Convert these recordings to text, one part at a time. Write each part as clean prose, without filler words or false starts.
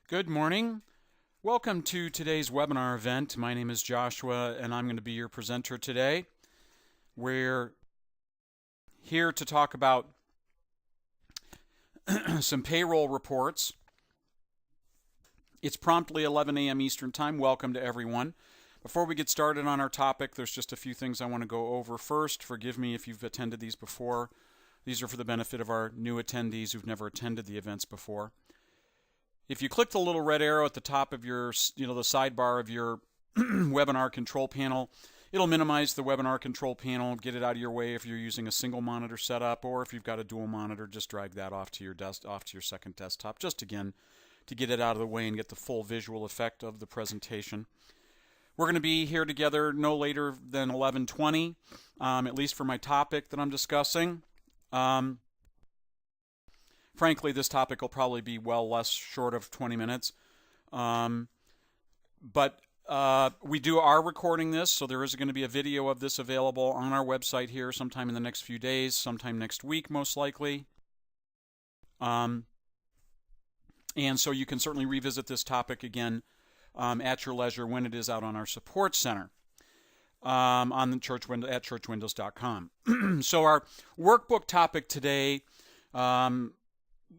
Good morning. Welcome to today's webinar event. My name is Joshua and I'm going to be your presenter today. We're here to talk about some payroll reports. It's promptly 11 a.m. Eastern Time. Welcome to everyone. Before we get started on our topic, there's just a few things I want to go over first. Forgive me if you've attended these before. These are for the benefit of our new attendees who've never attended the events before. If you click the little red arrow at the top of your, the sidebar of your webinar control panel, it'll minimize the webinar control panel, get it out of your way if you're using a single monitor setup, or if you've got a dual monitor, just drag that off to your second desktop, just again to get it out of the way and get the full visual effect of the presentation. We're going to be here together no later than 11:20, at least for my topic that I'm discussing. Frankly, this topic will probably be well less short of 20 minutes. But we are recording this, so there is going to be a video of this available on our website here sometime in the next few days, sometime next week most likely. And so you can certainly revisit this topic again at your leisure when it is out on our support center on the at churchwindows.com. So our workbook topic today,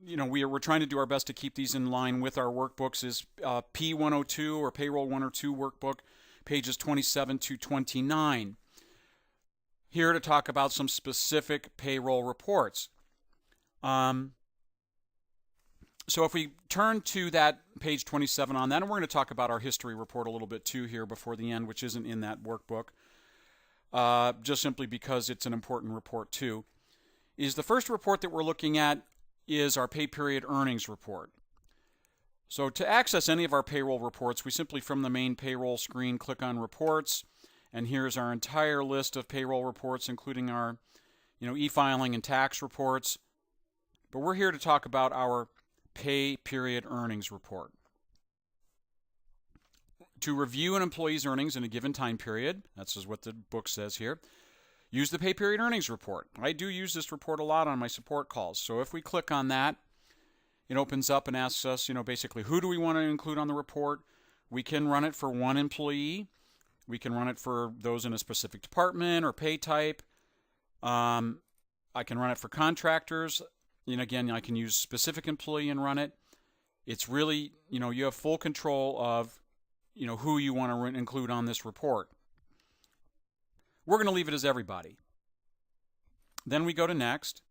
we're trying to do our best to keep these in line with our workbooks, is P102 or Payroll 102 workbook, pages 27 to 29. Here to talk about some specific payroll reports. So if we turn to that page 27 on that, and we're going to talk about our history report a little bit too here before the end, which isn't in that workbook, just simply because it's an important report too, is the first report that we're looking at is our pay period earnings report. So to access any of our payroll reports, we simply from the main payroll screen click on reports, and here's our entire list of payroll reports, including our e-filing and tax reports. But we're here to talk about our pay period earnings report. To review an employee's earnings in a given time period, that's what the book says here, use the pay period earnings report. I do use this report a lot on my support calls. So if we click on that, it opens up and asks us, basically who do we want to include on the report. We can run it for one employee. We can run it for those in a specific department or pay type. I can run it for contractors. And again, I can use specific employee and run it. It's really, you have full control of, who you want to include on this report. We're going to leave it as everybody. Then we go to next.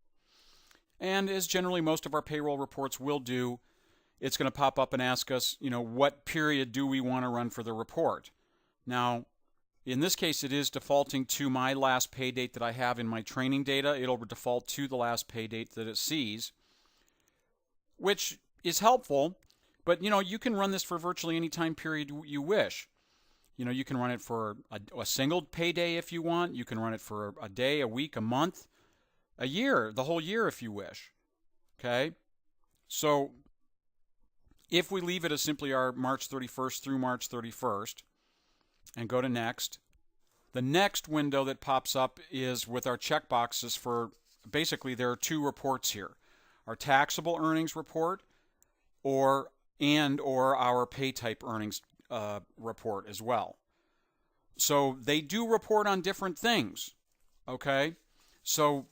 And as generally most of our payroll reports will do, it's going to pop up and ask us, what period do we want to run for the report? Now, in this case, it is defaulting to my last pay date that I have in my training data. It'll default to the last pay date that it sees, which is helpful. But, you can run this for virtually any time period you wish. You can run it for a single payday if you want. You can run it for a day, a week, a month, a year, the whole year if you wish. Okay? So if we leave it as simply our March 31st through March 31st and go to next, the next window that pops up is with our checkboxes for, basically there are two reports here. Our taxable earnings report or our pay type earnings report as well. So they do report on different things, okay? So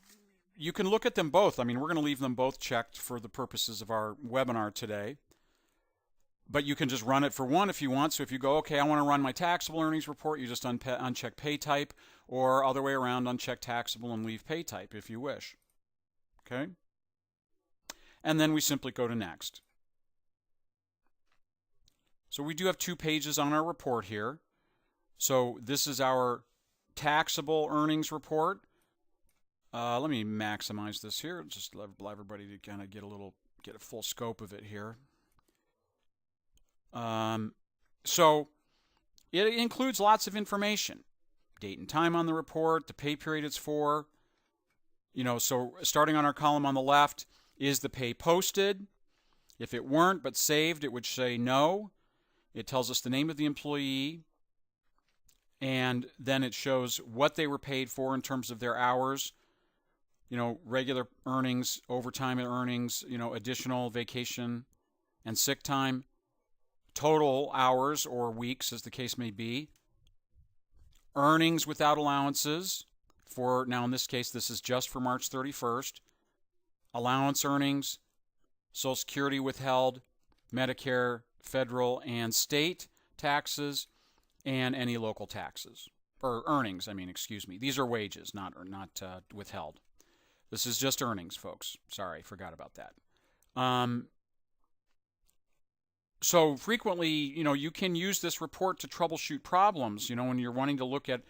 you can look at them both. I mean, we're going to leave them both checked for the purposes of our webinar today. But you can just run it for one if you want. So if you go, okay, I want to run my taxable earnings report, you just uncheck pay type, or other way around, uncheck taxable and leave pay type if you wish. Okay? And then we simply go to next. So we do have 2 pages on our report here. So this is our taxable earnings report. Let me maximize this here, just allow everybody to kind of get a full scope of it here. So it includes lots of information, date and time on the report, the pay period it's for. So starting on our column on the left, is the pay posted? If it weren't but saved, it would say no. It tells us the name of the employee, and then it shows what they were paid for in terms of their hours, regular earnings, overtime earnings, additional vacation and sick time. total hours or weeks, as the case may be, earnings without allowances for, now in this case, this is just for March 31st, allowance earnings, Social Security withheld, Medicare, federal, and state taxes, and any local taxes, or earnings, excuse me. These are wages, not withheld. This is just earnings, folks. Sorry, forgot about that. So frequently, you can use this report to troubleshoot problems, when you're wanting to look at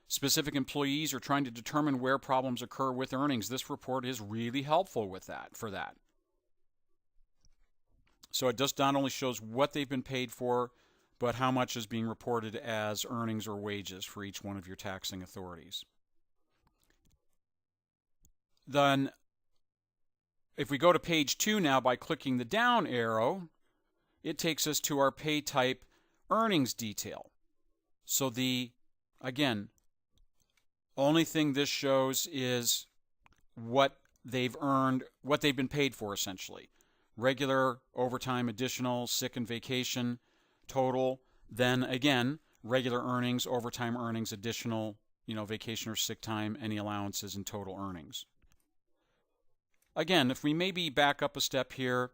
specific employees or trying to determine where problems occur with earnings. This report is really helpful for that. So it just not only shows what they've been paid for, but how much is being reported as earnings or wages for each one of your taxing authorities. Then, if we go to page 2 now by clicking the down arrow, it takes us to our pay type earnings detail. So again, only thing this shows is what they've earned, what they've been paid for essentially. Regular, overtime, additional, sick and vacation, total. Then again, regular earnings, overtime earnings, additional, vacation or sick time, any allowances, and total earnings. Again, if we maybe back up a step here,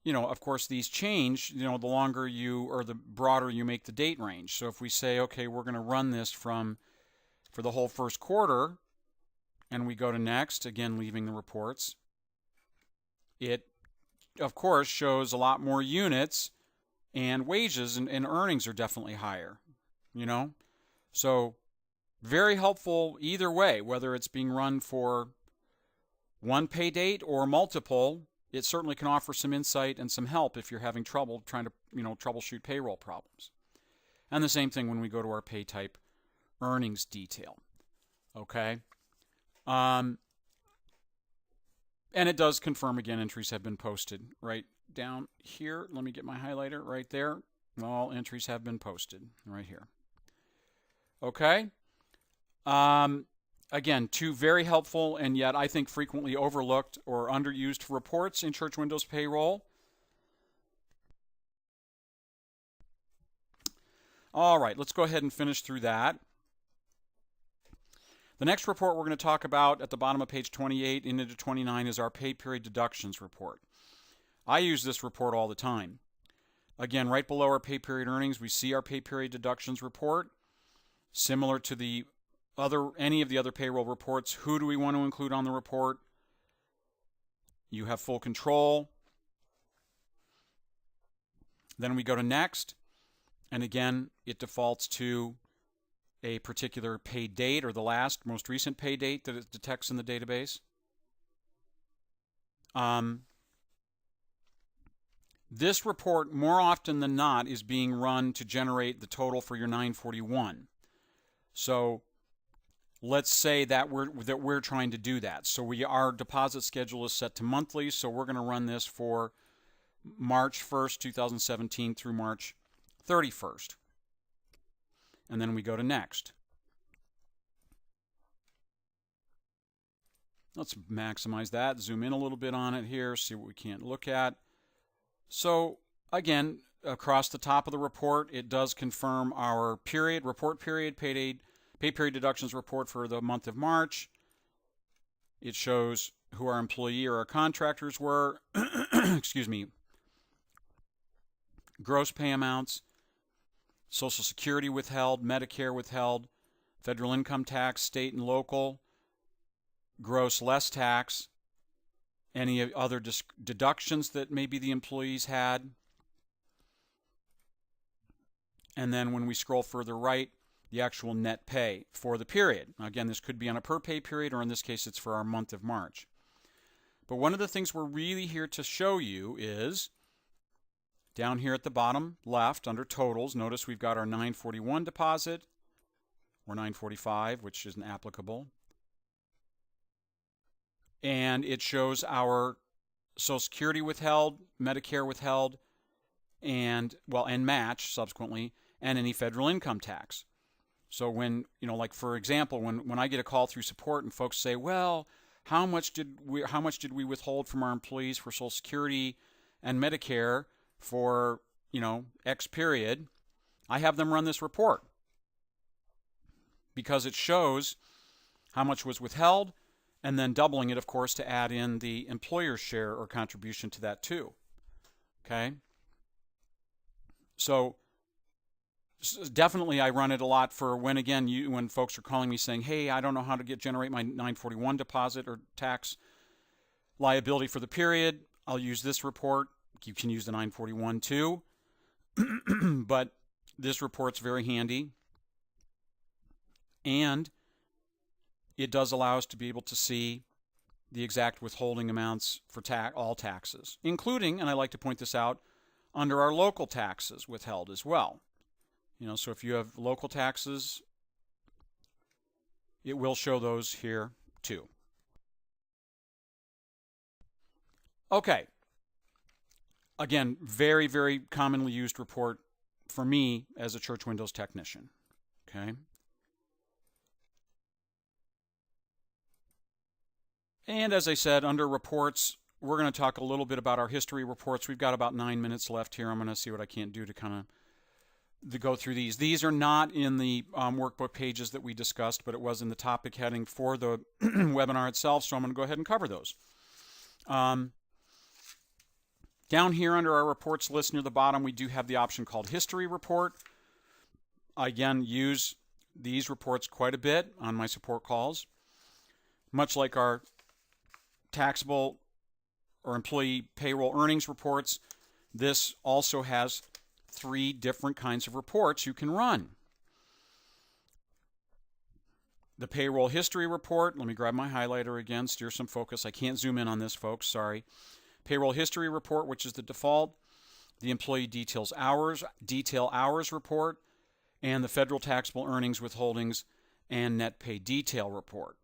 of course these change, the longer the broader you make the date range. So if we say, okay, we're going to run this for the whole first quarter, and we go to next, again leaving the reports, it of course shows a lot more units, and wages and earnings are definitely higher, So very helpful either way, whether it's being run for one pay date or multiple. It certainly can offer some insight and some help if you're having trouble trying to, troubleshoot payroll problems. And the same thing when we go to our pay type earnings detail. Okay? And it does confirm, again, entries have been posted right down here. Let me get my highlighter right there. All entries have been posted right here. Okay? Again, two very helpful and yet I think frequently overlooked or underused reports in Church Windows Payroll. All right, let's go ahead and finish through that. The next report we're going to talk about at the bottom of page 28 into 29 is our pay period deductions report. I use this report all the time. Again, right below our pay period earnings, we see our pay period deductions report. Similar to any of the other payroll reports, who do we want to include on the report? You have full control. Then we go to next, and again, it defaults to a particular pay date or the most recent pay date that it detects in the database. This report, more often than not, is being run to generate the total for your 941. So let's say that we're trying to do that. So our deposit schedule is set to monthly, so we're going to run this for March 1st, 2017 through March 31st. And then we go to next. Let's maximize that, zoom in a little bit on it here, see what we can't look at. So again, across the top of the report, it does confirm our report period, pay period deductions report for the month of March. It shows who our employee or our contractors were, excuse me, gross pay amounts, Social Security withheld, Medicare withheld, federal income tax, state and local, gross less tax, any other deductions that maybe the employees had. And then when we scroll further right, the actual net pay for the period. Again, this could be on a per pay period, or in this case, it's for our month of March. But one of the things we're really here to show you is down here at the bottom left under totals, notice we've got our 941 deposit, or 945, which isn't applicable. And it shows our Social Security withheld, Medicare withheld, and match subsequently, and any federal income tax. So when, like for example, when I get a call through support and folks say, well, how much did we withhold from our employees for Social Security and Medicare for X period, I have them run this report because it shows how much was withheld and then doubling it, of course, to add in the employer's share or contribution to that too. Okay? So definitely I run it a lot for when folks are calling me saying, hey, I don't know how to generate my 941 deposit or tax liability for the period. I'll use this report. You can use the 941 too. But this report's very handy. And it does allow us to be able to see the exact withholding amounts for all taxes, including, and I like to point this out, under our local taxes withheld as well. So if you have local taxes, it will show those here too. Okay. Again, very, very commonly used report for me as a church windows technician. Okay. And as I said, under reports, we're going to talk a little bit about our history reports. We've got about 9 minutes left here. I'm going to see what I can't do to kind of go through these. These are not in the workbook pages that we discussed, but it was in the topic heading for the webinar itself, so I'm going to go ahead and cover those. Down here under our reports list near the bottom, we do have the option called History Report. I, again, use these reports quite a bit on my support calls. Much like our taxable or employee payroll earnings reports, this also has 3 different kinds of reports you can run. The payroll history report, let me grab my highlighter again, steer some focus. I can't zoom in on this, folks, sorry. Payroll history report, which is the default, the employee detail hours report, and the federal taxable earnings withholdings and net pay detail report.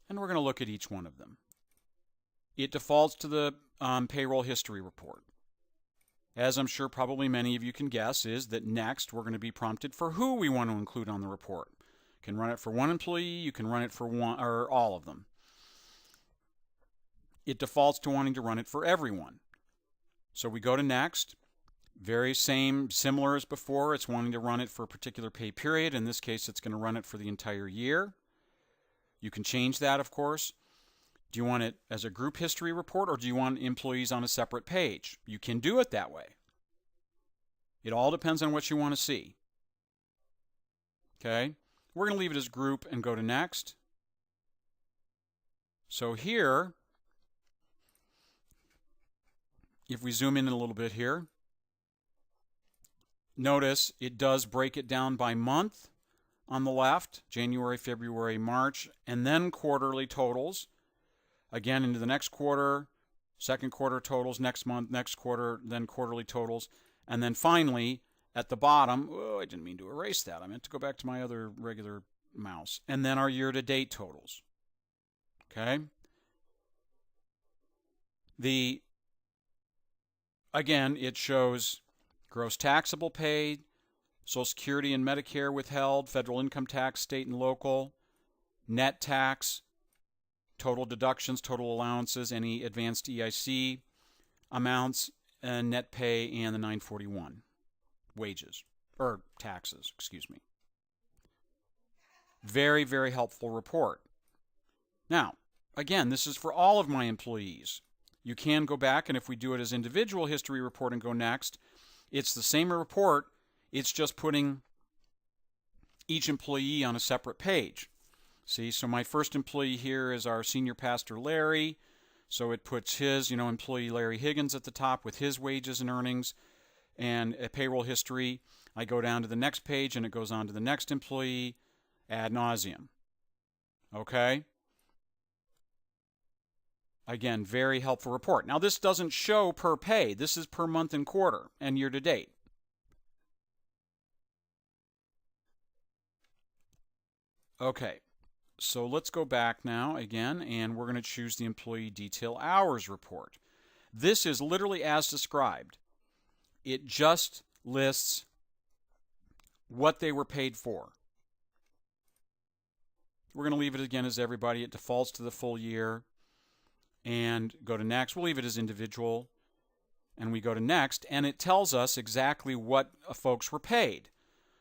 And we're going to look at each one of them. It defaults to the payroll history report. As I'm sure probably many of you can guess, is that next we're going to be prompted for who we want to include on the report. You can run it for one employee, you can run it for one or all of them. It defaults to wanting to run it for everyone. So we go to next. Very similar as before, it's wanting to run it for a particular pay period. In this case, it's going to run it for the entire year. You can change that, of course. Do you want it as a group history report, or do you want employees on a separate page? You can do it that way. It all depends on what you want to see. Okay? We're going to leave it as group and go to next. So here, if we zoom in a little bit here, notice it does break it down by month on the left, January, February, March, and then quarterly totals. Again, into the next quarter, second quarter totals, next month, next quarter, then quarterly totals. And then finally, at the bottom, I didn't mean to erase that. I meant to go back to my other regular mouse. And then our year-to-date totals. Okay? Again, it shows gross taxable paid, Social Security and Medicare withheld, federal income tax, state and local, net tax, total deductions, total allowances, any advanced EIC amounts, and net pay, and the 941 wages, or taxes, excuse me. Very, very helpful report. Now, again, this is for all of my employees. You can go back, and if we do it as individual history report and go next, it's the same report, it's just putting each employee on a separate page. See, so my first employee here is our senior pastor, Larry. So it puts his, employee Larry Higgins at the top with his wages and earnings and a payroll history. I go down to the next page and it goes on to the next employee ad nauseum. Okay? Again, very helpful report. Now this doesn't show per pay. This is per month and quarter and year to date. Okay. So let's go back now again, and we're going to choose the employee detail hours report. This is literally as described. It just lists what they were paid for. We're going to leave it again as everybody. It defaults to the full year. And go to next. We'll leave it as individual. and we go to next, and it tells us exactly what folks were paid.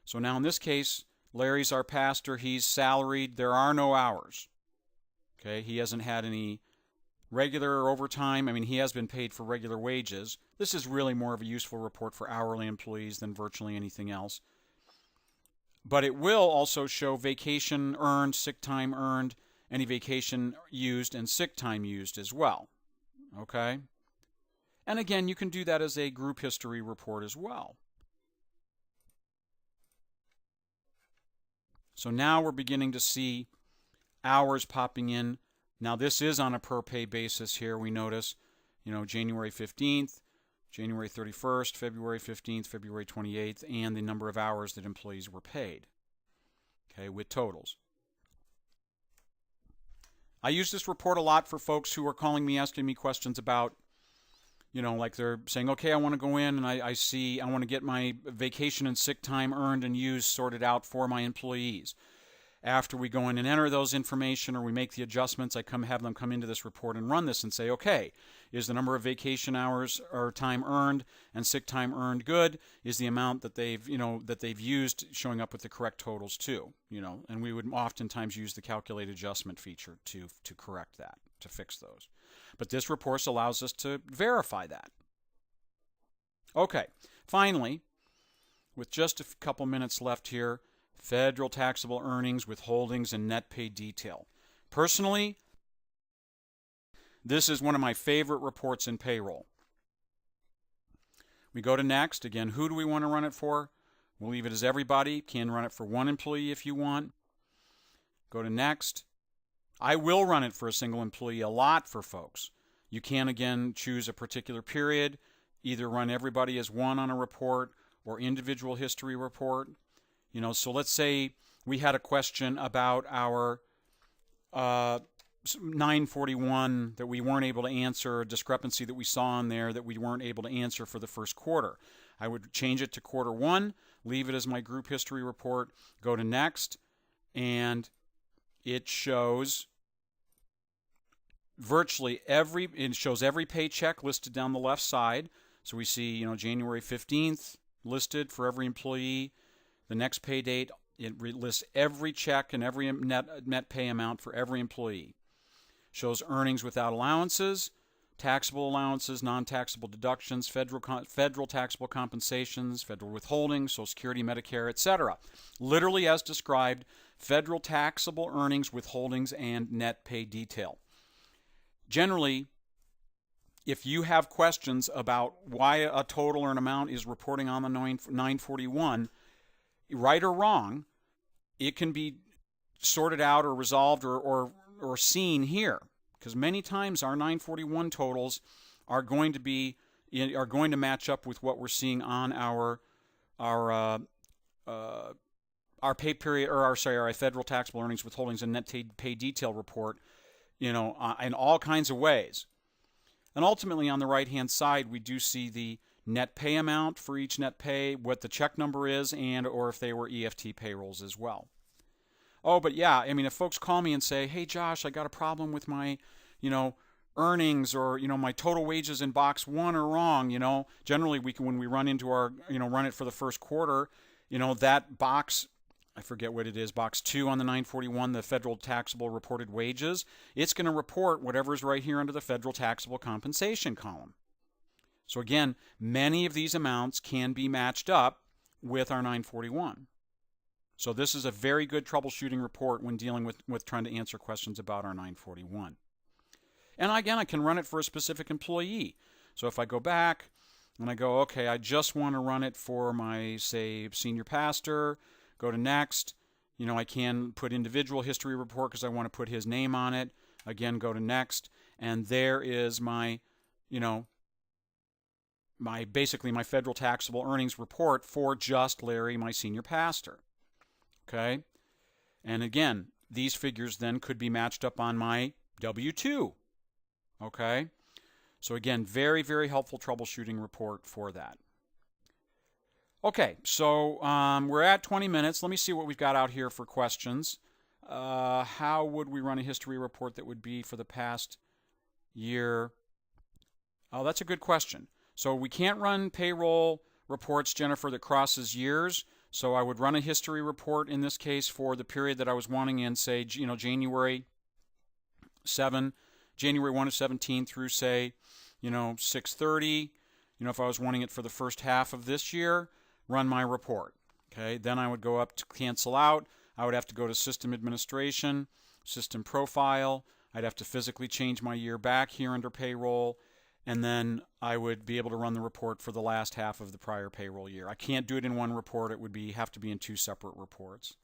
So now in this case, Larry's our pastor, he's salaried, there are no hours. Okay, he hasn't had any regular or overtime. I mean, he has been paid for regular wages. This is really more of a useful report for hourly employees than virtually anything else. But it will also show vacation earned, sick time earned, any vacation used, and sick time used as well. Okay? And again, you can do that as a group history report as well. So now we're beginning to see hours popping in. Now this is on a per pay basis here. We notice, January 15th, January 31st, February 15th, February 28th, and the number of hours that employees were paid. Okay, with totals. I use this report a lot for folks who are calling me asking me questions about, like they're saying, okay, I want to go in and I want to get my vacation and sick time earned and used sorted out for my employees. After we go in and enter those information or we make the adjustments, I have them come into this report and run this and say, okay, is the number of vacation hours or time earned and sick time earned good? Is the amount that they've used showing up with the correct totals too? And we would oftentimes use the calculate adjustment feature to correct that, to fix those. But this report allows us to verify that. Okay, finally, with just a couple minutes left here, federal taxable earnings, withholdings, and net pay detail. Personally, this is one of my favorite reports in payroll. We go to next. Again, who do we want to run it for? We'll leave it as everybody. Can run it for one employee if you want. Go to next. I will run it for a single employee a lot for folks. You can, again, choose a particular period, either run everybody as one on a report or individual history report. So let's say we had a question about our 941 that we weren't able to answer, a discrepancy that we saw on there that we weren't able to answer for the first quarter. I would change it to quarter one, leave it as my group history report, go to next, and it shows it shows every paycheck listed down the left side. So we see, January 15th listed for every employee. The next pay date, it lists every check and every net pay amount for every employee. Shows earnings without allowances, taxable allowances, non-taxable deductions, federal taxable compensations, federal withholdings, Social Security, Medicare, etc. Literally as described, federal taxable earnings, withholdings, and net pay detail. Generally, if you have questions about why a total or an amount is reporting on the 941, right or wrong, it can be sorted out or resolved or seen here, because many times our 941 totals are going to match up with what we're seeing on our pay period our federal taxable earnings, withholdings, and net pay detail report, in all kinds of ways. And ultimately, on the right-hand side, we do see the net pay amount for each net pay, what the check number is, or if they were EFT payrolls as well. Oh, but yeah, if folks call me and say, hey, Josh, I got a problem with my, earnings or, my total wages in box one are wrong, generally when we run into our, run it for the first quarter, that box, I forget what it is, box 2 on the 941, the federal taxable reported wages, it's going to report whatever's right here under the federal taxable compensation column. So again, many of these amounts can be matched up with our 941. So this is a very good troubleshooting report when dealing with trying to answer questions about our 941. And again, I can run it for a specific employee. So if I go back and I go, okay, I just want to run it for my, say, senior pastor, go to next. I can put individual history report because I want to put his name on it. Again, go to next. And there is my, basically my federal taxable earnings report for just Larry, my senior pastor. Okay? And again, these figures then could be matched up on my W-2. Okay? So again, very, very helpful troubleshooting report for that. Okay, so we're at 20 minutes. Let me see what we've got out here for questions. How would we run a history report that would be for the past year? Oh, that's a good question. So we can't run payroll reports, Jennifer, that crosses years. So I would run a history report in this case for the period that I was wanting in, say, January 1 of 17 through, say, 6/30. If I was wanting it for the first half of this year, run my report. Okay, then I would go up to cancel out. I would have to go to System Administration, System Profile. I'd have to physically change my year back here under Payroll, and then I would be able to run the report for the last half of the prior payroll year. I can't do it in one report. It would have to be in two separate reports.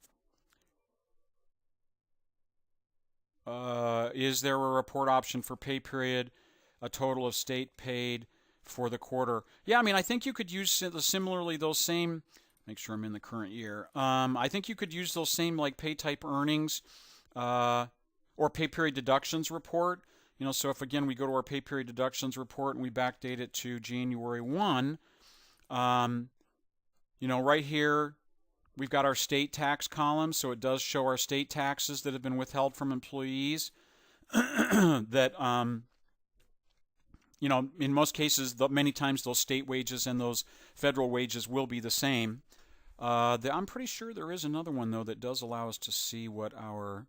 Is there a report option for pay period, a total of state paid for the quarter? Yeah, I think you could use similarly those same, make sure I'm in the current year. I think you could use those same like pay type earnings or pay period deductions report. So if again we go to our pay period deductions report and we backdate it to January 1, right here we've got our state tax column, so it does show our state taxes that have been withheld from employees that in most cases, many times those state wages and those federal wages will be the same. I'm pretty sure there is another one though that does allow us to see what our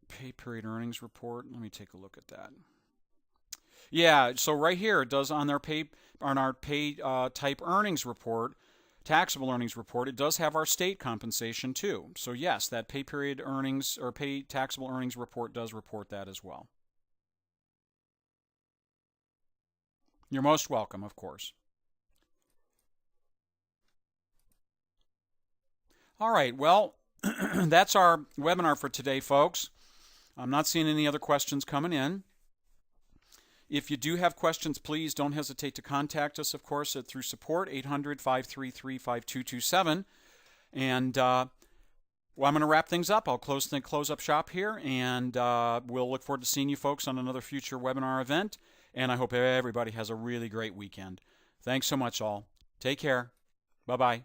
pay period earnings report. Let me take a look at that. Yeah, so right here it does on our pay type earnings report, taxable earnings report, it does have our state compensation too. So yes, that pay period earnings or pay taxable earnings report does report that as well. You're most welcome, of course. All right, well, that's our webinar for today, folks. I'm not seeing any other questions coming in. If you do have questions, please don't hesitate to contact us, of course, through support, 800-533-5227. And I'm going to wrap things up. I'll close up shop here, and we'll look forward to seeing you folks on another future webinar event. And I hope everybody has a really great weekend. Thanks so much, all. Take care. Bye-bye.